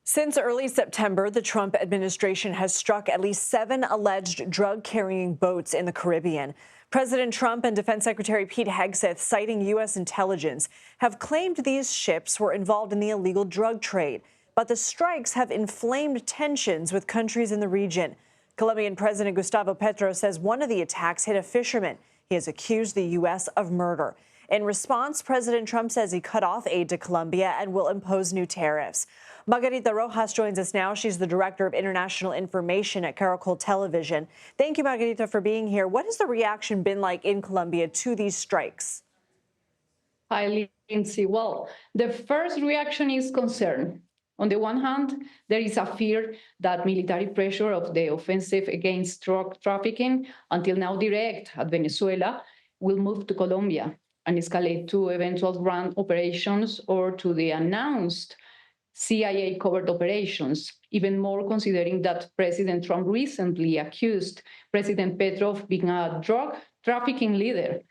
Since early September, the Trump administration has struck at least 7 alleged drug-carrying boats in the Caribbean. President Trump and Defense Secretary Pete Hegseth, citing U.S. intelligence, have claimed these ships were involved in the illegal drug trade. But the strikes have inflamed tensions with countries in the region. Colombian President Gustavo Petro says one of the attacks hit a fisherman. He has accused the U.S. of murder. In response, President Trump says he cut off aid to Colombia and will impose new tariffs. Margarita Rojas joins us now. She's the Director of International Information at Caracol Television. Thank you, Margarita, for being here. What has the reaction been like in Colombia to these strikes? Hi, Lindsay. Well, the first reaction is concern. On the one hand, there is a fear that military pressure of the offensive against drug trafficking, until now direct at Venezuela, will move to Colombia and escalate to eventual ground operations or to the announced CIA-covered operations, even more considering that President Trump recently accused President Petro of being a drug trafficking leader,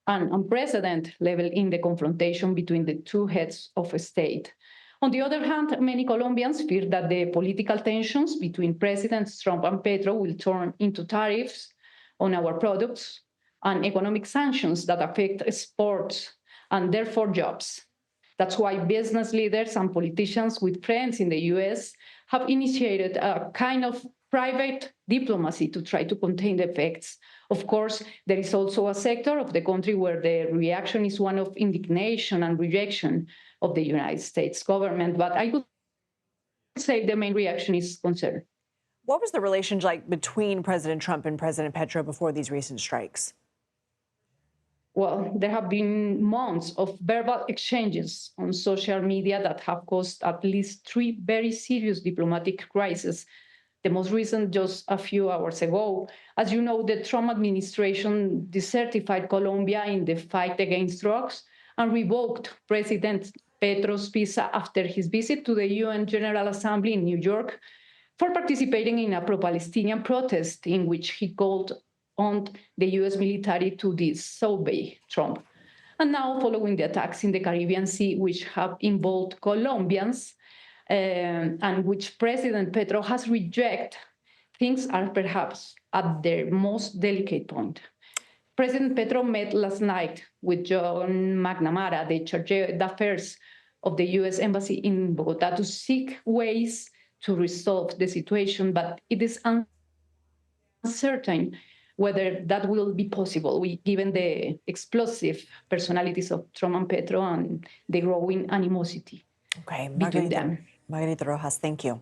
an unprecedented level in the confrontation between the two heads of state. On the other hand, many Colombians fear that the political tensions between Presidents Trump and Petro will turn into tariffs on our products and economic sanctions that affect exports and therefore jobs. That's why business leaders and politicians with friends in the US have initiated a kind of private diplomacy to try to contain the effects. Of course, there is also a sector of the country where the reaction is one of indignation and rejection of the United States government, but I would say the main reaction is concern. What was the relationship like between President Trump and President Petro before these recent strikes? Well, there have been months of verbal exchanges on social media that have caused at least 3 very serious diplomatic crises. The most recent just a few hours ago. As you know, the Trump administration decertified Colombia in the fight against drugs and revoked President Petro's visa after his visit to the UN General Assembly in New York for participating in a pro-Palestinian protest in which he called on the US military to disobey Trump. And now, following the attacks in the Caribbean Sea, which have involved Colombians, and which President Petro has rejected, things are perhaps at their most delicate point. President Petro met last night with John McNamara, the Chargé d'Affaires of the US Embassy in Bogota, to seek ways to resolve the situation, but it is uncertain whether that will be possible, given the explosive personalities of Trump and Petro and the growing animosity between them. Margarita Rojas, thank you.